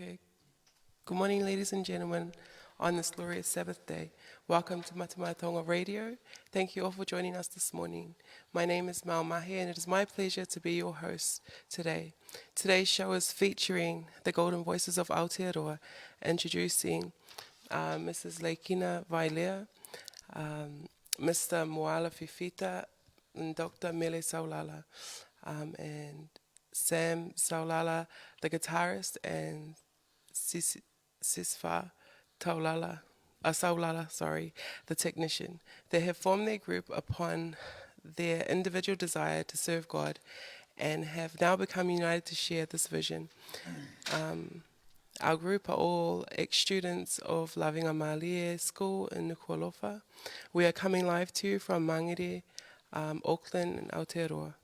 Okay. Good morning, ladies and gentlemen, on this glorious Sabbath day. Welcome to Matamatonga Radio. Thank you all for joining us this morning. My name is malie, and it is my pleasure to be your host today. Today's show is featuring the Golden Voices of Aotearoa, introducing Mrs. Leikina Vailea, Mr. Moala Fifita, and Dr. Mele Saulala, and Sam Saulala, the guitarist, and Sisfa Saulala, the technician. They have formed their group upon their individual desire to serve God and have now become united to share this vision. Our group are all ex-students of Lavinga Malie School in Nuku'alofa. We are coming live to you from Mangere, Auckland and Aotearoa.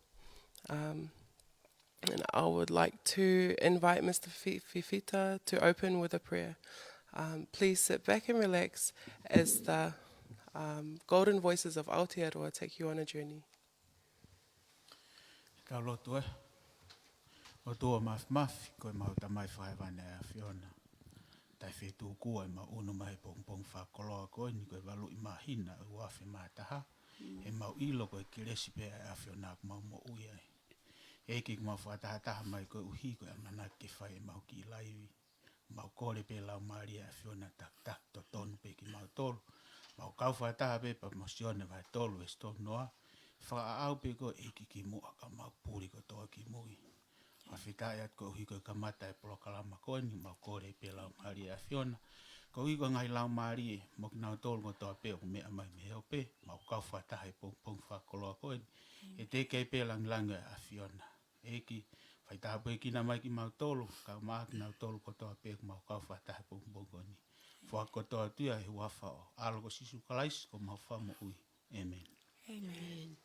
And I would like to invite Mr. Fifita to open with a prayer. Please sit back and relax as the Golden Voices of Aotearoa take you on a journey. Fakalotu o tua mafi koe mahuta mai whaewane a Fiona. Tai whetu kua I ma unu mai pong whakoloa koe ni koe walu I mahina I wafe mātaha. He mau ilo koe ki resipe a Fiona ku mau mo ui ai. Eki ku mau whataha mai koe uhi koe amana ke whai e mau ki laiwi. Mau kore pe lau maari a Fiona tak to tonu pe ki mau tolu. Mau kau whataha pe pa mau sione vai tolu e stonu noa. Whaaau pe koe eki ki mua ka mau puri ko toa ki mui. Awhitai at ko uhi koe kamata e polokalama koe ni mau kore pe lau maari a Fiona. Ko uhi koe ngai lau maari e mo ki nau tolu ko toa pe o mea mai me heo pe. Mau kau whataha e pong whakoloa koe ni. E te kei pe lang a Fiona. Eki whaitaha pe kina mai ki mau tolu. Ka maa ki nau tolu ko toa pe mau kau whataha e pong koe ni. Whako toa tua he wafa o. Alo ko sisu kalais ko mau whamo ui. Amen. Amen.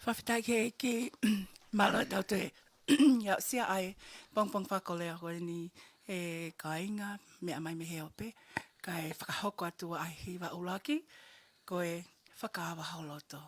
Whawhitai ki malo tau te ia sia ai pong whakolea koe ni e kainga mea mai me heo pe kai whakahoko atua ai hiva ulaki koe whakaawa hauloto.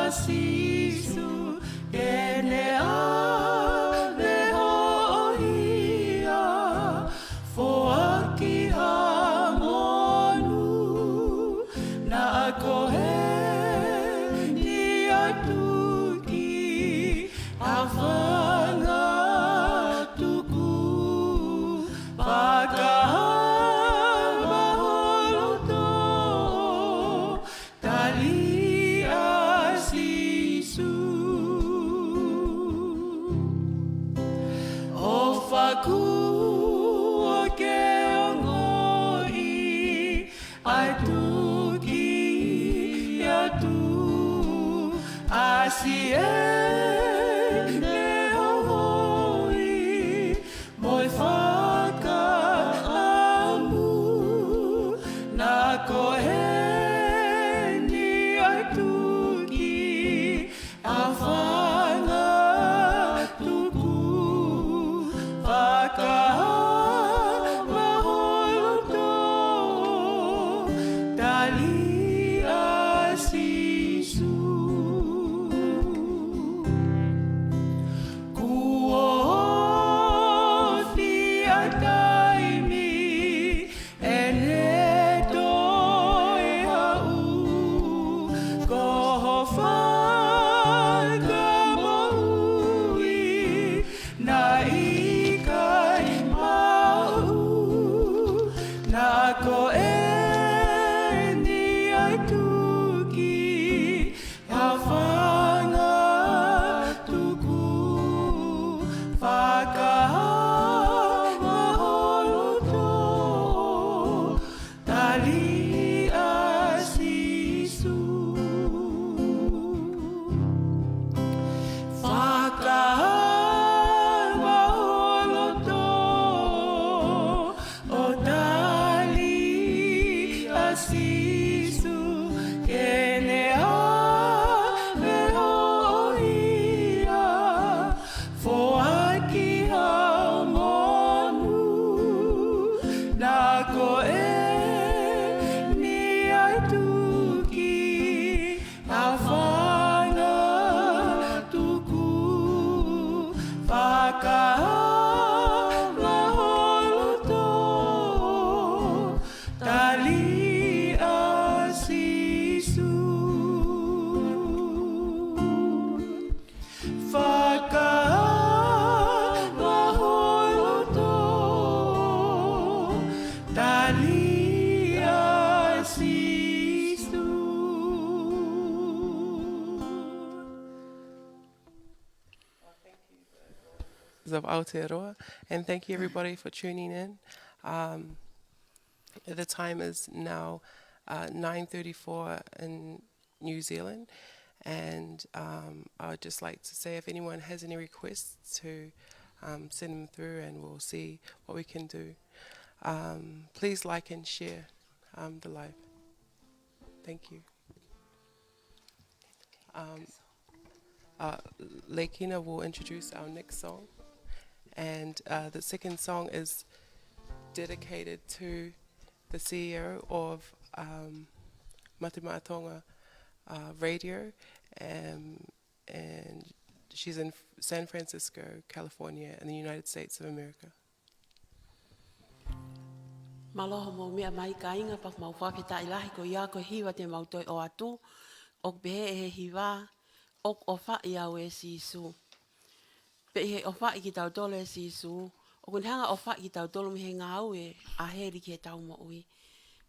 Sisu enau vehoia foaki hamonu na kohe ni atuki afanga tuku fakalotu tali uike ngoi atuki atu asiene hoi moi fakaamu na kohe ni atuki afanga tuku fakalotu tali asisu kuofi ataimi eneto e hau koho fakamoi na ikai mau na koe ni aituki hawhanga tuku whakaholoto tali ko e ni ai tuki a whana tuku fakalotu tali a sisu fakalotu tali a sisu. Of Aotearoa, and thank you everybody for tuning in. The time is now 9:34 in New Zealand, and I would just like to say if anyone has any requests to send them through, and we'll see what we can do. Please like and share the live. Thank you. Leikina will introduce our next song. And the second song is dedicated to the CEO of Matamaatonga Radio, and she's in San Francisco, California, in the United States of America. Maloho mo mea mai ka inga pak mau whaketa ilahi ko ia ko hiva te mautoi o atu, ok behe e he hiva, ok o whai au e sisu. Pe he o whai ki tau tolo e sisu, o kun hanga o whai ki tau tolo mi he ngau e a heri ki he tau mo ui.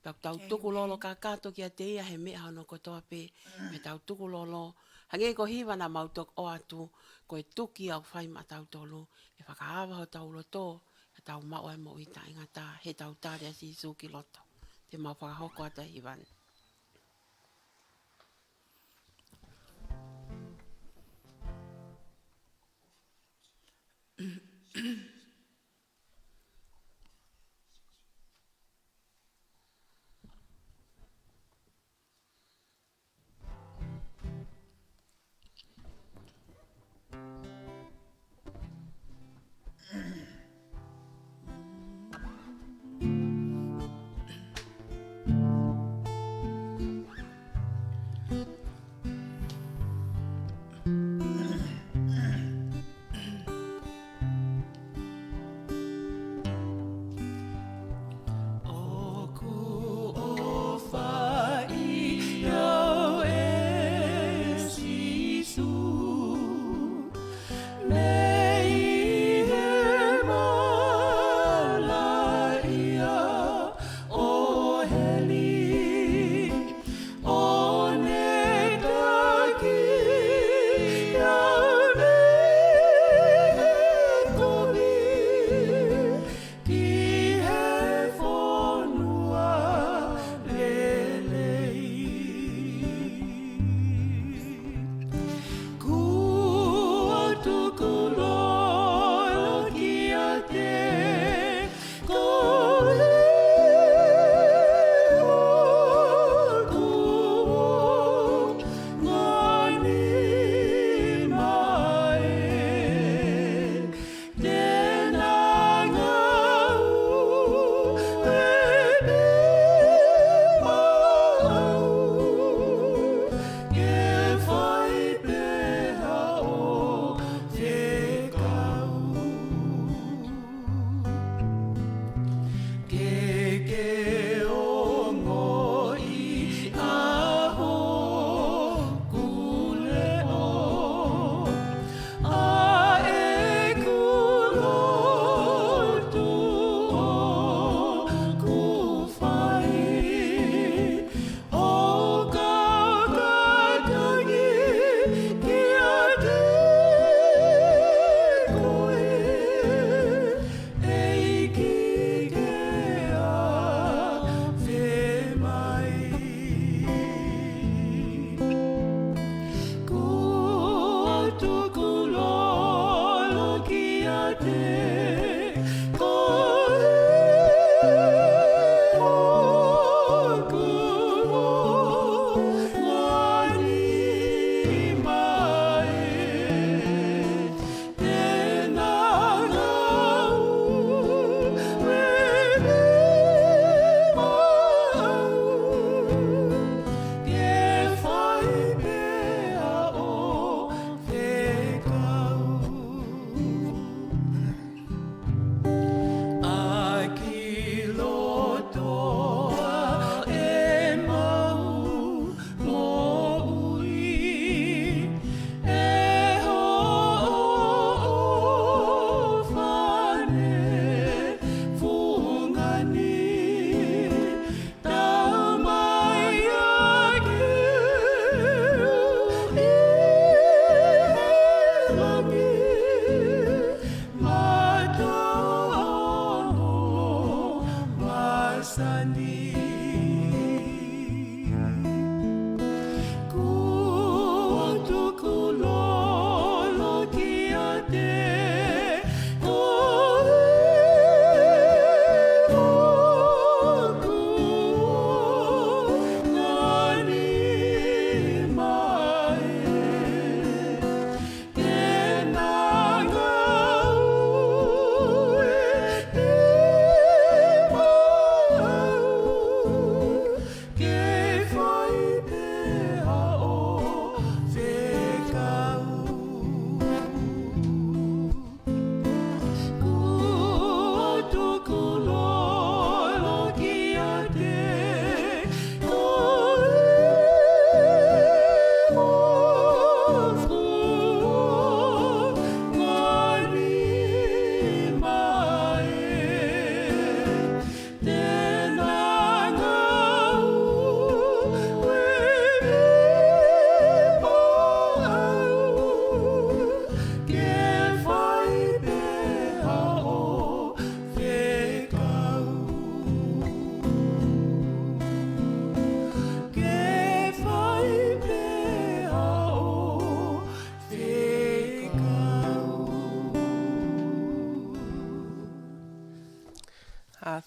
Pe tau tuku lolo ka kato ki a te ia he mea hano kotoa pe, pe tau tuku lolo. Hange ko hiva na mautok o atu, ko e tuki au whai ma tau tolo, e whakaawa ho tau loto, e tau mau e mo i ta inga ta, he tau tare a sisu ki loto. Te mau whakahoko ata hivan.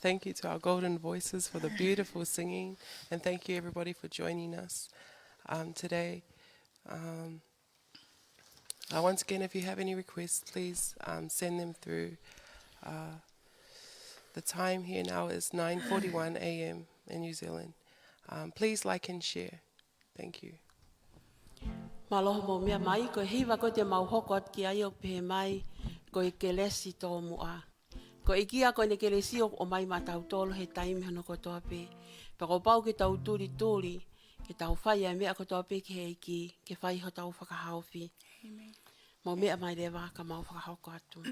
Thank you to our Golden Voices for the beautiful singing, and thank you everybody for joining us today. Once again, if you have any requests, please send them through. The time here now is 9:41 a.m. in New Zealand. Please like and share. Thank you. Maloho mo mea mai, ko hiva ko te mauhoko at ki ai o pehe mai, ko i kelesi tō mua. Ko i kia ko ne kelesi o mai matau tolo he taimi hano ko toa pe. Pa ko pau ki tau turi turi, ki tau whai a mea ko toa pe ki hei ki, ke whai ho tau whakahauwhi. Mo mea mai rewa ka mau whakahoko atu.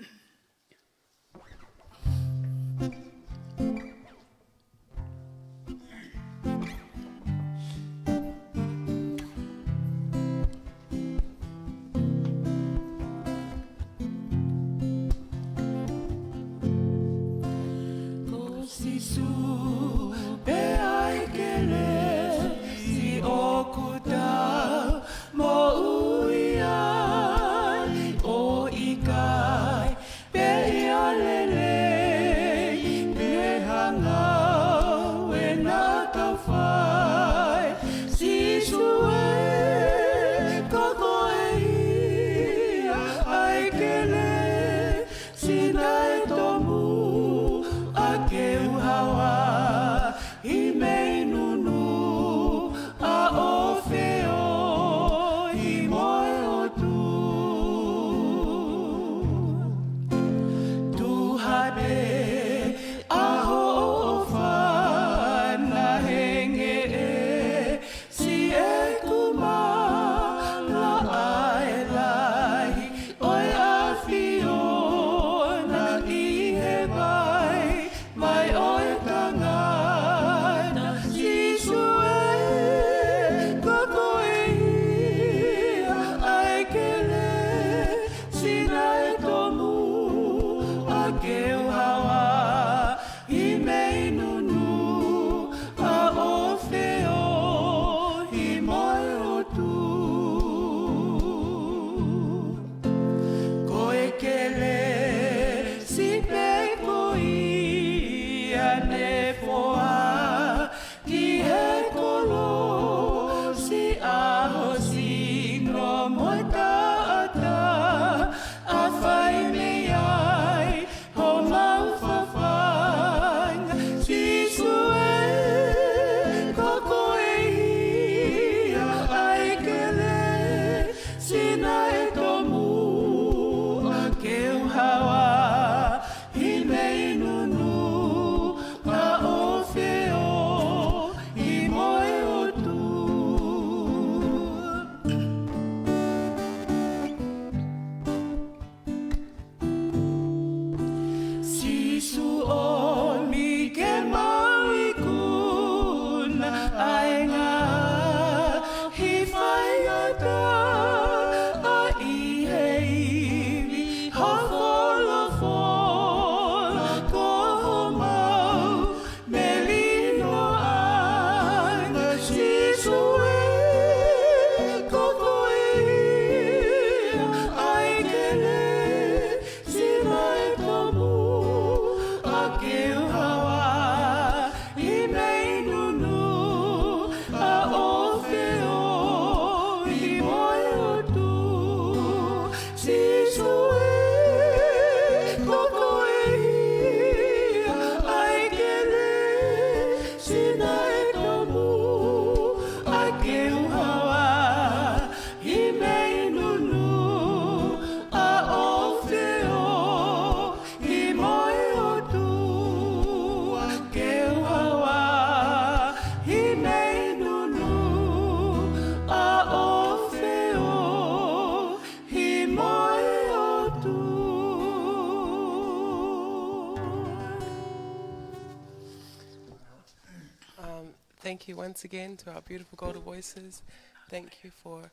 thank you once again to our beautiful Golden Voices. Thank you for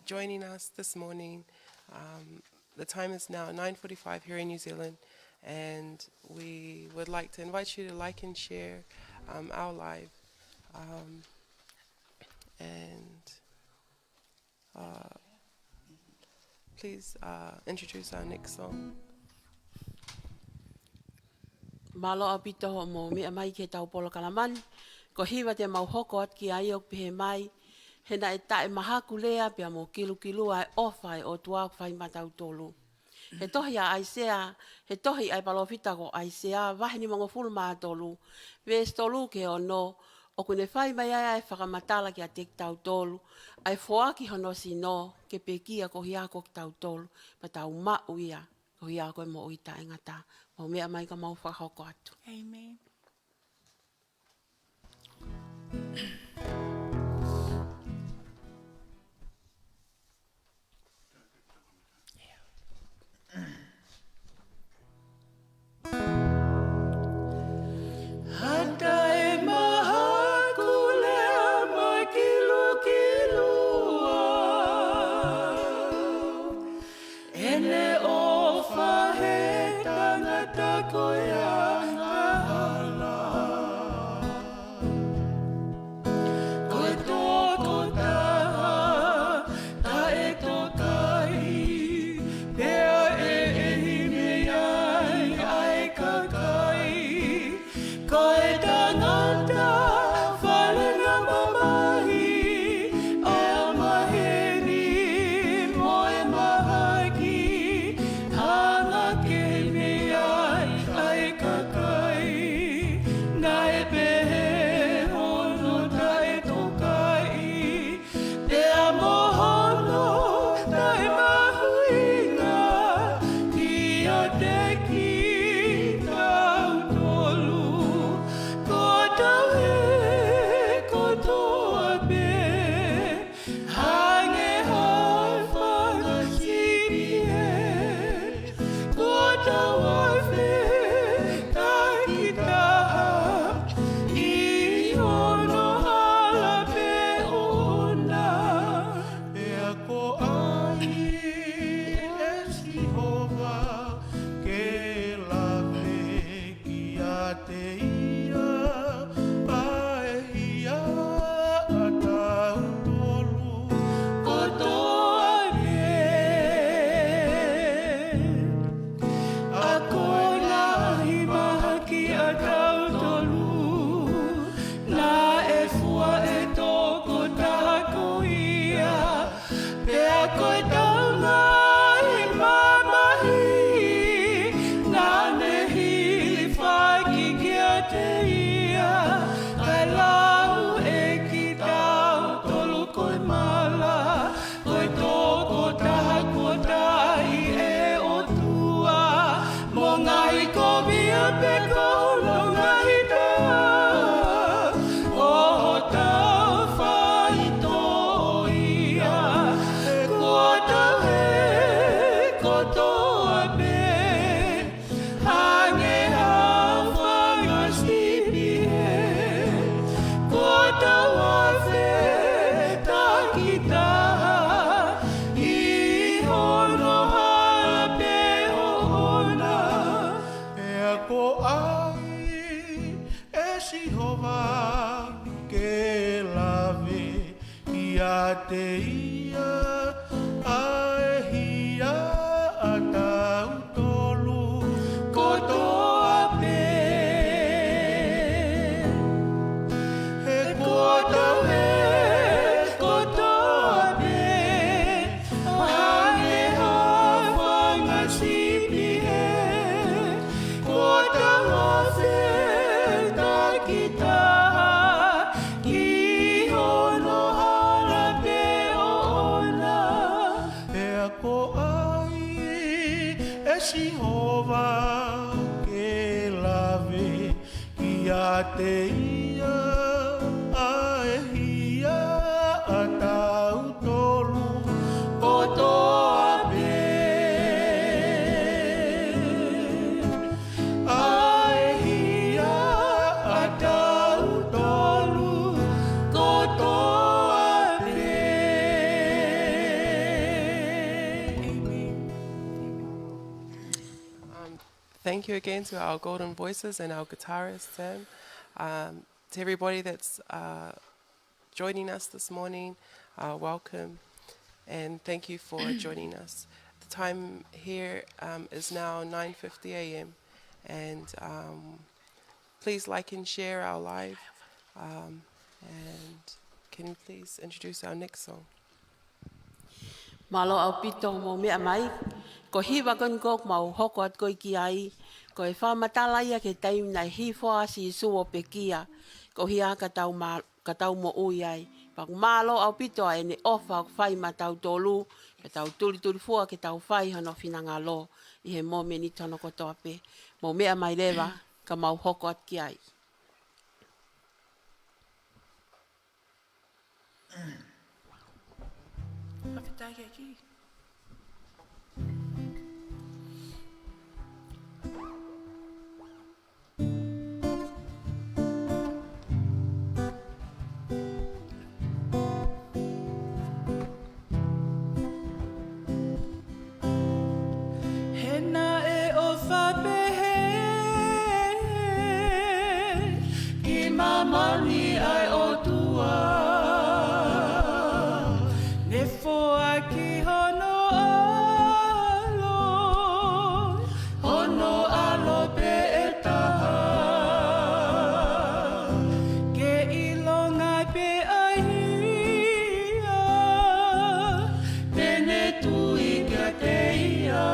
joining us this morning. The time is now 9:45 here in New Zealand, and we would like to invite you to like and share our live. Please introduce our next song. Malo apito ho mo mea mai ke tau polo kalamani. Ko hiva te mau hoko at ki ai ok pihe mai. Hena e tae mahaku lea pia mo kilu ai ofai o tuak fai matau tolu. He tohi a aisea, he tohi ai palofita ko aisea, wahini mongo fulu maa tolu. Ves tolu ke o no, o kune fai mai ai whakamatala ki a tek tau tolu. Ai foaki hono si no, ke pekia ko hiako ki tau tolu. Pa tau ma uia, ko hiako e mo uita e ngata. Mau mea mai ka mau whakahoko atu. Amen. Tolu Thank you again to our Golden Voices and our guitarist, Sam. To everybody that's joining us this morning, welcome, and thank you for joining us. The time here is now 9:50 a.m. and please like and share our live. And can you please introduce our next song? Malo au pito mo mea mai. Ko hiva kon kok mau hoko at koi ki ai. Ko e whamatala ia ke taim nai hifoa si suo pe kia. Ko hia katau mo ui ai. Pak malo au pito ai ne ofa o whai matau tolu. Ke tau turi fua ke tau whai hano whinanga lo. I he mo meni tono kotoa pe. Mo mea mai lewa ka mau hoko at ki ai. Whakatai ke ki. Hena e o whapehe ki mamani ai o tua. Ne foaki hono alo pe e taha. Ke ilonga pe ahia, pene tui kia te ia.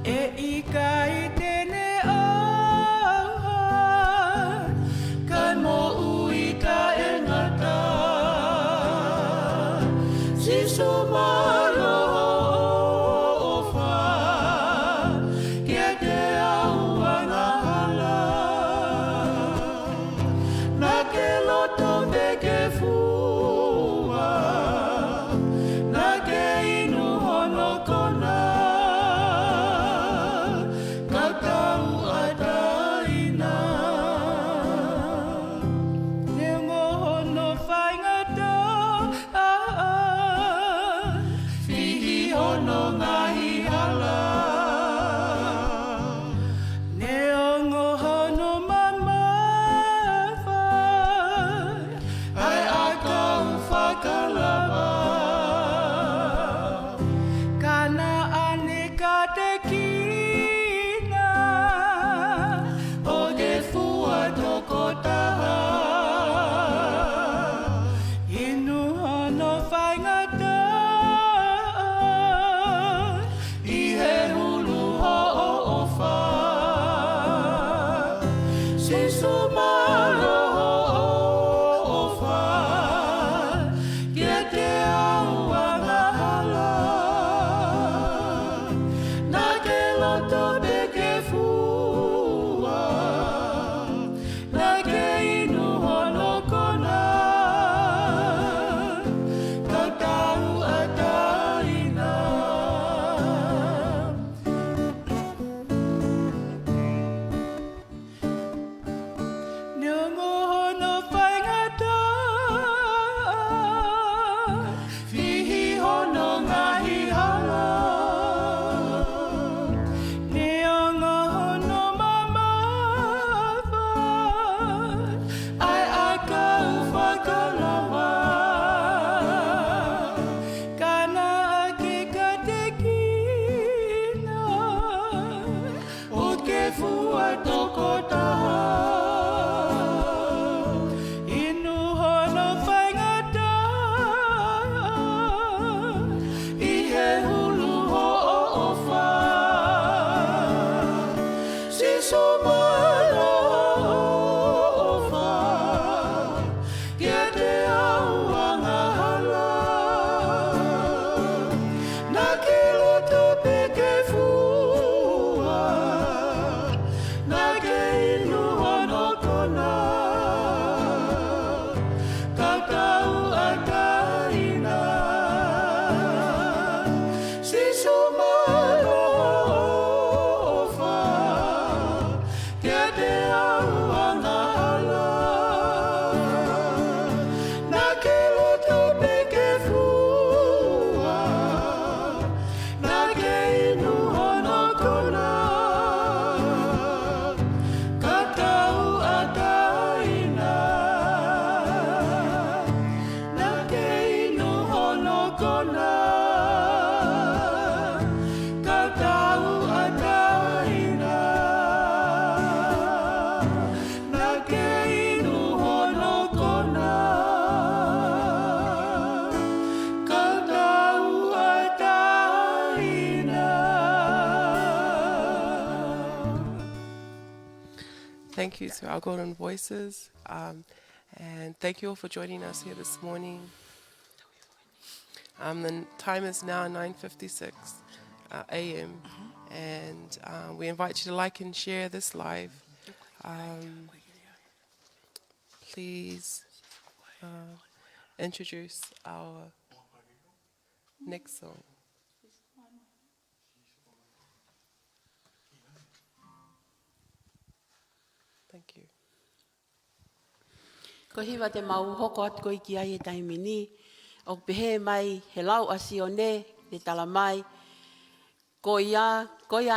E ika i tene aha, kai mo ui ka e ngata. Sisu malo o wha, kia te aua ngā hala. Nā ke loto me ke fua, nā ke inu hono kona. Kau tau a taina. Ne ngohono whaingata, whihi hono ngaahi hala. Ne ongo hono mamawa, ai a kau whakalawa. Kana ane ka te kina, o te fua toko taha. Inu hono whaingata, i he hulu ho o wha. Sisu malo o wha, kia te aua ngā hala. Nā ke loto me ke fua, nā ke inu hono kona. Kau tau a taina. Ne Thank you to our Golden Voices. And thank you all for joining us here this morning. The time is now 9:56 a.m. And we invite you to like and share this live. Please introduce our next song. Thank you. Ko hiwa te mau hoko atu ko iki ai e taimini. O pehe mai he lau asi o ne, te tala mai. Ko ia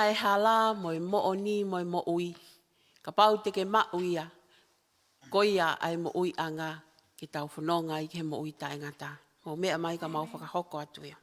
e hala mo mo oni mo ui. Ka pau te ke ma uia. Ko ia ai mo ui anga ki tau whanonga i ke mo ui ta ngata. O mea mai ka mau whakahoko atu ia.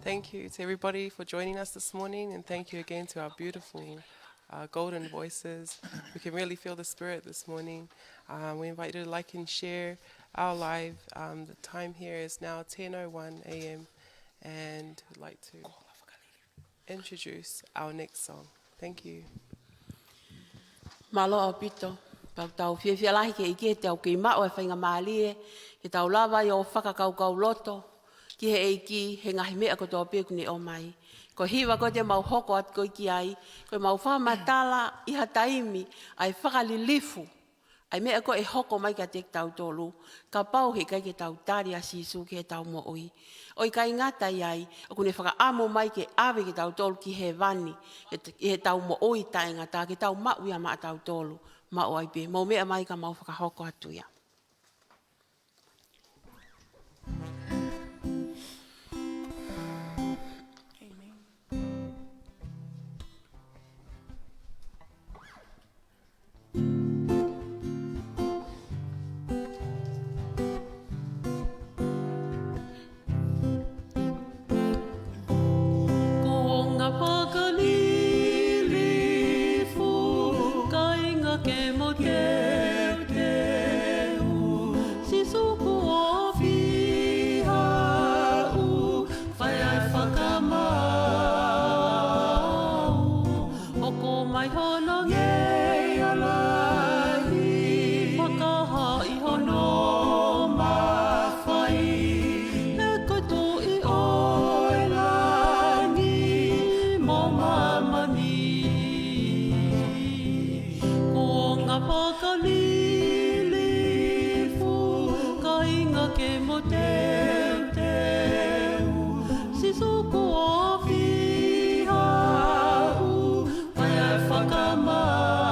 Thank you to everybody for joining us this morning, and thank you again to our beautiful Golden Voices. We can really feel the spirit this morning. We invite you to like and share our live. The time here is now 10:01 a.m. and we'd like to introduce our next song. Thank you. Malo o pito. Pau tau whiawhia lahi ke ike te au kei mao e whainga malie. Ke tau lawa i o whakakaukau loto. Ki he eiki he ngahi mea ko tō pēku ni o mai. Ko hiwa ko te mau hoko at ko iki ai. Ko mau whamatala iha taimi ai whakalilifu. Ai mea ko e hoko mai ka te tau tolu. Ka pau he kai ke tau tari a sisu ke tau mo oi. Oi kai ngata iai, o kune whakaamo mai ke awe ke tau tolu ki he vani. He tau mo oi tae ngata, ke tau mau ia maa tau tolu. Mau ai pe, mau mea mai ka mau whakahoko atu ia. Fakamalo.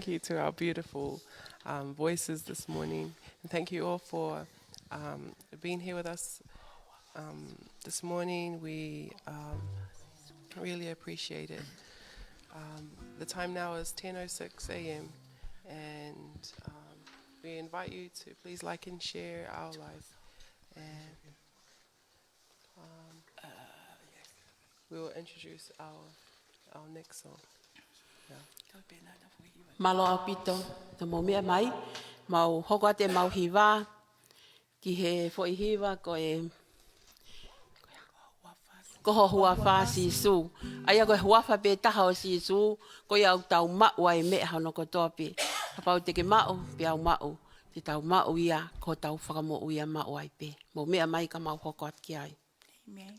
you to our beautiful voices this morning. And thank you all for being here with us this morning. We really appreciate it. The time now is 10:06 a.m. and we invite you to please like and share our live. And we will introduce our next song. Yeah. Malo au pito, te mo mea mai, mau hoko ate mau hiva, ki he fo i hiva ko e koho huafa si su. Aia koe huafa pe taha o si su, ko i au tau mau ai mea hano ko toa pe. Hapau te ke mau, pe au mau, te tau mau ia, ko tau whakamo ia mau ai pe. Mo mea mai ka mau hoko at ki ai. Amen.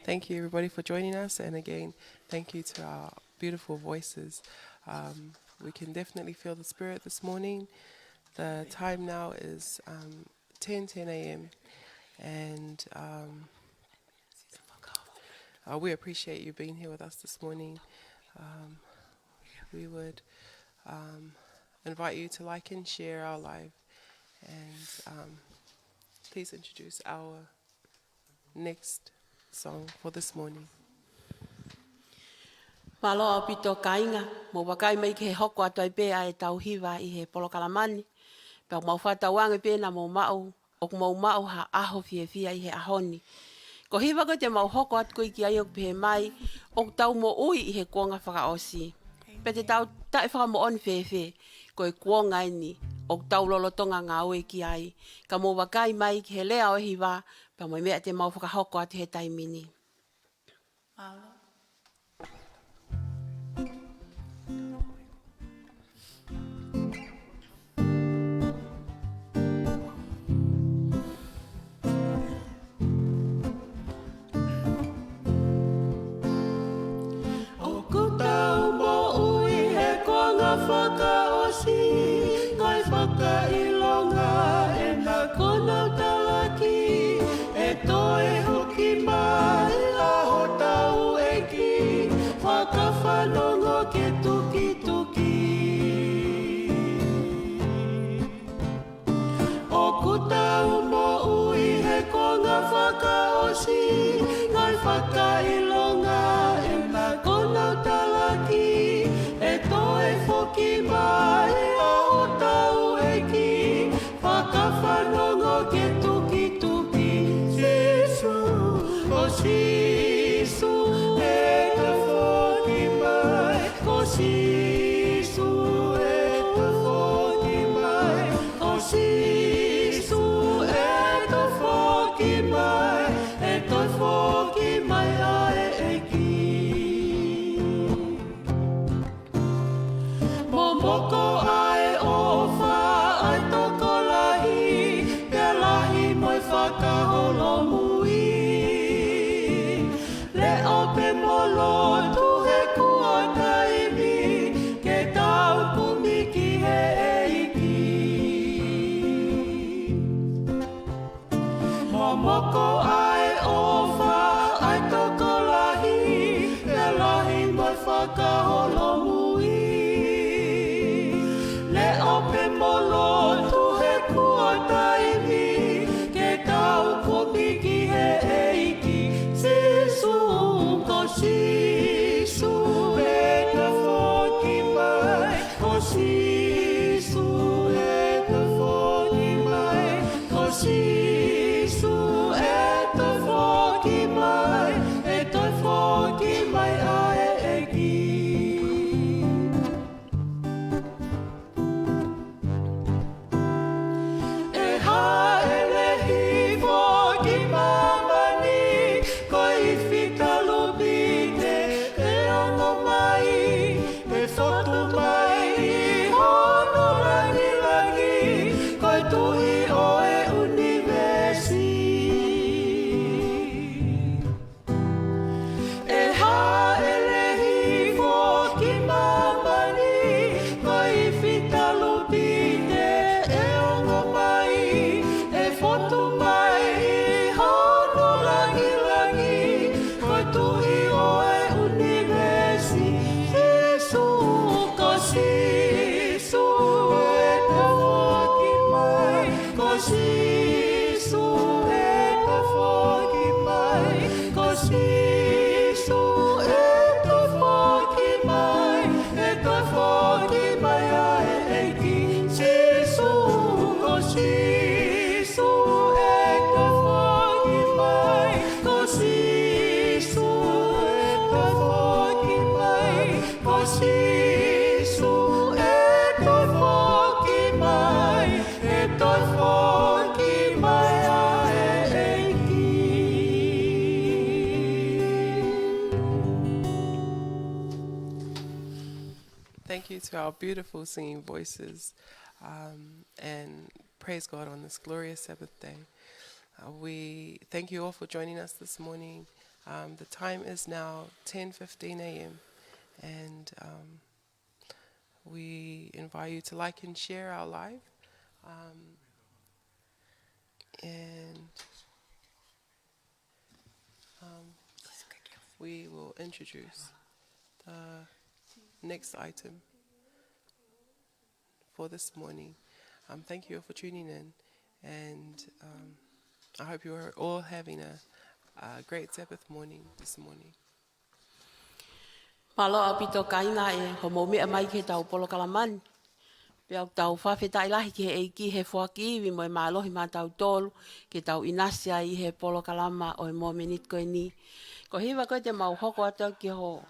Thank you, everybody, for joining us. And again, thank you to our beautiful voices. We can definitely feel the spirit this morning. The time now is 10 a.m. And we appreciate you being here with us this morning. We would invite you to like and share our live. And please introduce our next song for this morning. Malo au pito kainga, mo wakai mai ke he hoko atu ai pē ai tau hiva i he polo kalamani. Pau mau whata wange pēna mo mau, o mau mau ha aho fia i he ahoni. Ko hiva ko te mau hoko atu koe ki ai ok pehe mai, o tau mo ui i he kuonga whakaosi. Pe te tau tae whaka mo on fefe, ko e kuonga ini, o tau lolotonga ngā ue ki ai. Ka mo wakai mai ki he lea o hiva, pa mo mea te mau whakahoko atu he taimini. Malo. Whakaosi, ngai whakailonga e nā konau talaki, e toe hoki mai aho tau e ki, whakawhanongo ke tuki tuki. O kutau mo ui he konga whakaosi, ngai whakailonga e nā konau talaki, e toe foki mai aho tau e ki, whakawhanongo ke tuki tuki. Sisu, o sisu, e te foki mai, ko sisu, e te foki mai, ko sisu, e te foki mai, e te foki mai ae e ki. Moko ai ofa ai toko lahi, te lahi moi whakaholo mui. Le ope molo tu he kua taimi, ke tau kumi ki he eiki. Moko ai ofa ai toko lahi, te lahi moi whakaholo mui. Ope molo tu he kua taimi, ke tau kopi ki he eiki. Sisu, ko sisu, e te foki mai. Ko sisu, e te foki mai. Ko sisu, e te foki mai. E te foki mai ae eiki. Thank you to our beautiful singing voices, and praise God on this glorious Sabbath day. We thank you all for joining us this morning. The time is now 10:15 a.m. and we invite you to like and share our live. And we will introduce the next item for this morning. Thank you all for tuning in, and I hope you are all having a great Sabbath morning this morning. Malo au pito kainga e ho mo mea mai ke tau polo kalamani. Pe au tau whawheta ilahi ki he eiki he foaki iwi mo e mālohi mā tau tolu ke tau inasia i he polo kalama o e mō menit koe ni. Ko hiwa koe te mau hoko atau ki ho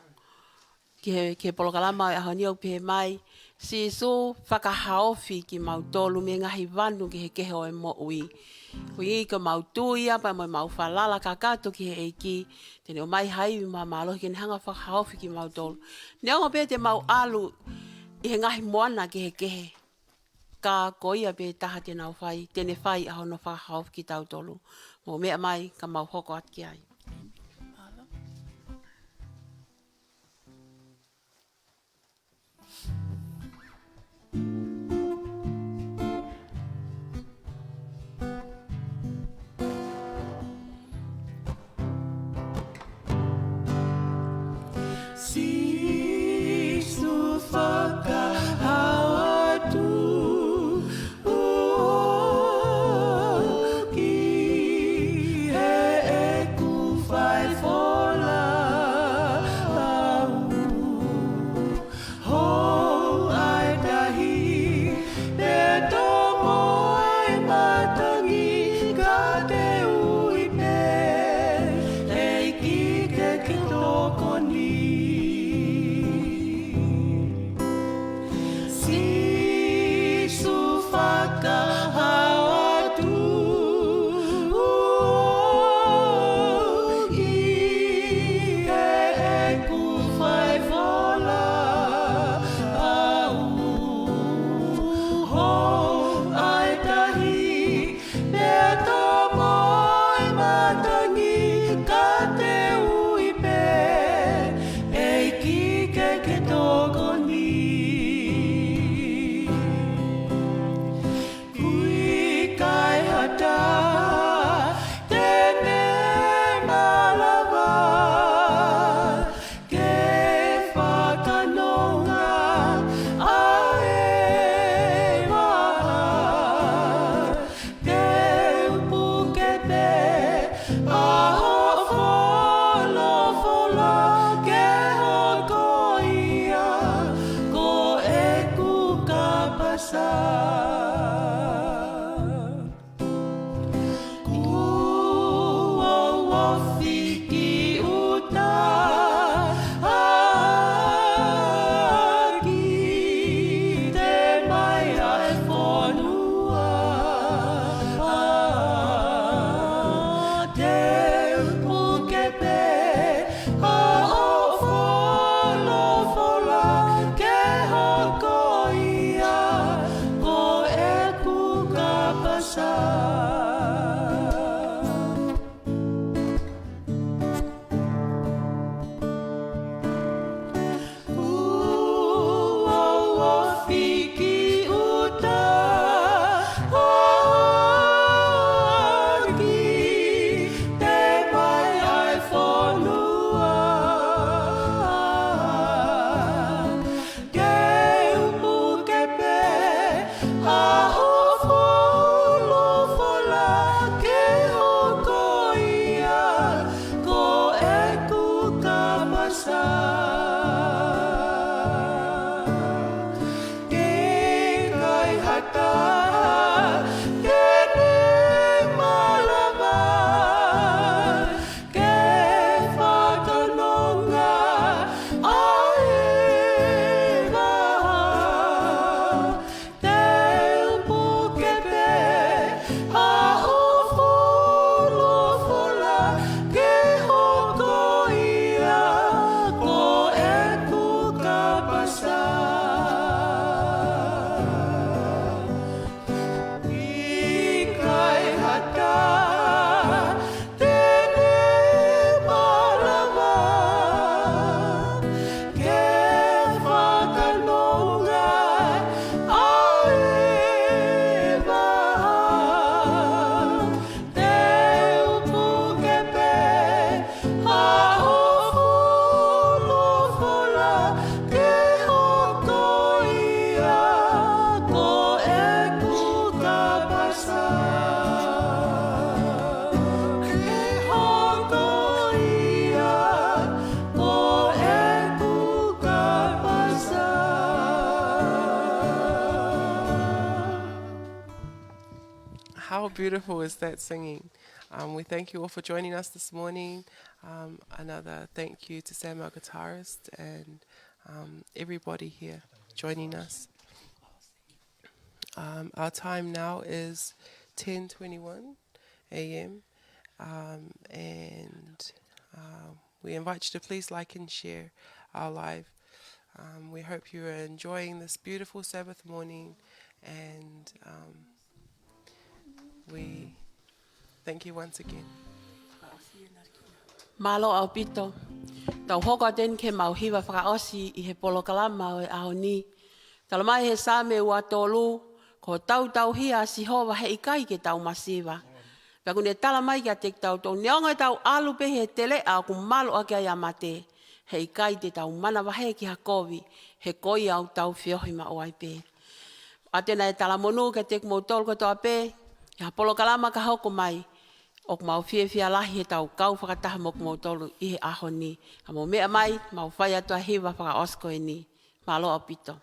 ki he polo kalama e aho ni au pehe mai. Si su whakahaofi ki mau tolu me ngahi vanu ki he kehe o e mō ui. Ui ko mau tuia pa mo e mau whalala kakato ki he eiki. Tene o mai haiwi mā mālohi ki hanga whakahaofi ki mau tolu. Ne ongo pe te mau alu i he ngahi moana ki he kehe. Ka koia pe taha tēnau whai, tēne whai aho no whakahaofi ki tau tolu. Mo mea mai ka mau hoko at ki ai. Sisu fakalotu uike he eku How beautiful is that singing? We thank you all for joining us this morning. Another thank you to Sam, our guitarist, and everybody here joining us. Our time now is 10:21 a.m. And we invite you to please like and share our live. We hope you are enjoying this beautiful Sabbath morning, and we thank you once again. Malo au pito. Tau hoka den ke mau hiva whakaosi I he polo kalama o e aho ni. Tala mai he same ua tolu, ko tau hia si hova he ikai ke tau masiva. Pea kune tala mai kia te tau tau neonga tau alu pe he tele a ku malo a kia yamate. He ikai te tau mana wahe ki hakovi, he koi au tau whiohi ma o ai pe. A tēnā e tala monu ke te kumau tolu katoa pe, ha polo kalama ka hoko mai, o kumau whia lahi he tau kau whakataha mo kumau tolu I he aho ni. Ka mo mea mai, mau whai atua hiva whakaosko e ni. Malo a pito.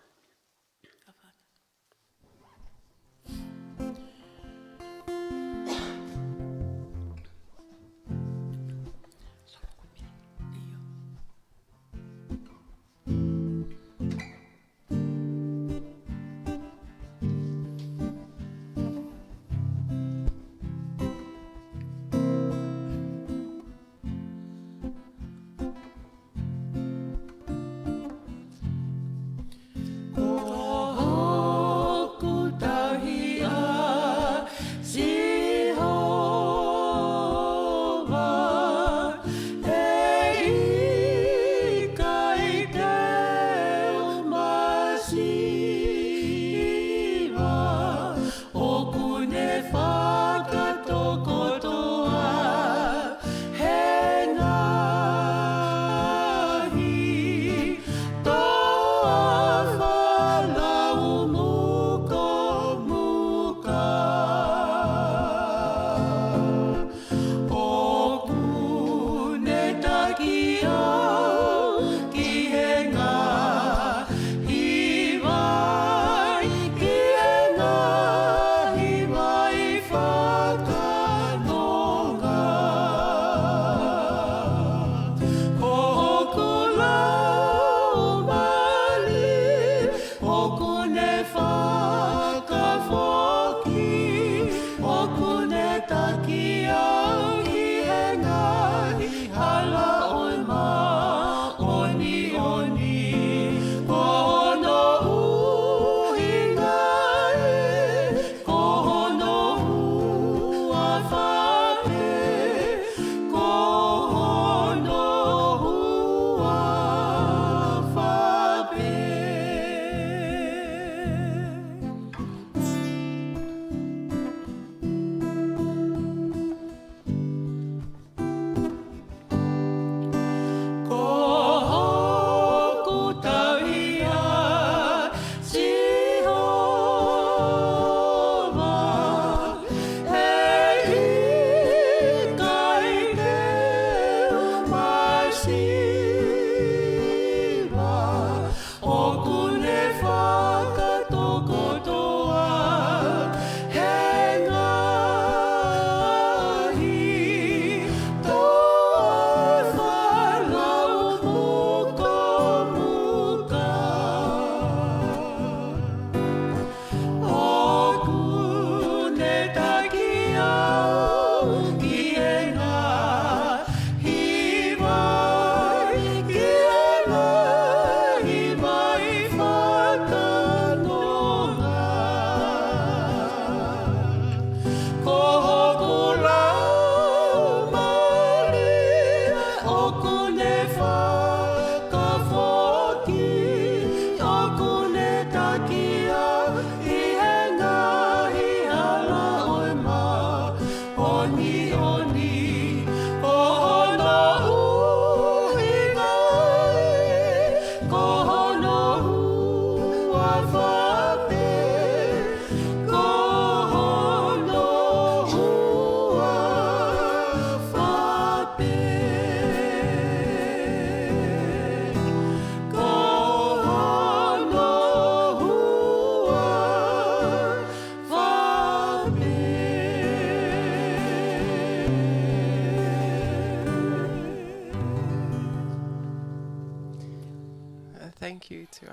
thank you to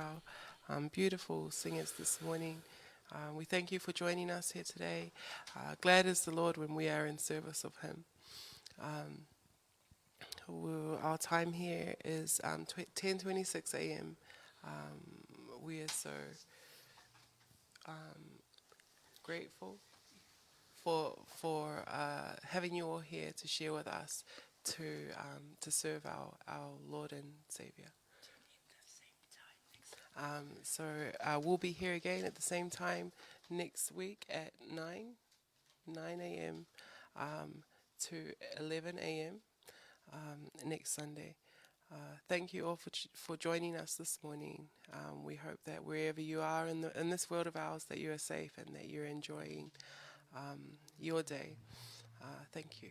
our beautiful singers this morning. We thank you for joining us here today. Glad is the Lord when we are in service of Him. Our time here is 10:26 a.m. We are so grateful for having you all here to share with us to serve our Lord and Savior. So we'll be here again at the same time next week at 9 a.m. To 11 a.m. Next Sunday. Thank you all for joining us this morning. We hope that wherever you are in this world of ours, that you are safe and that you're enjoying your day. Thank you.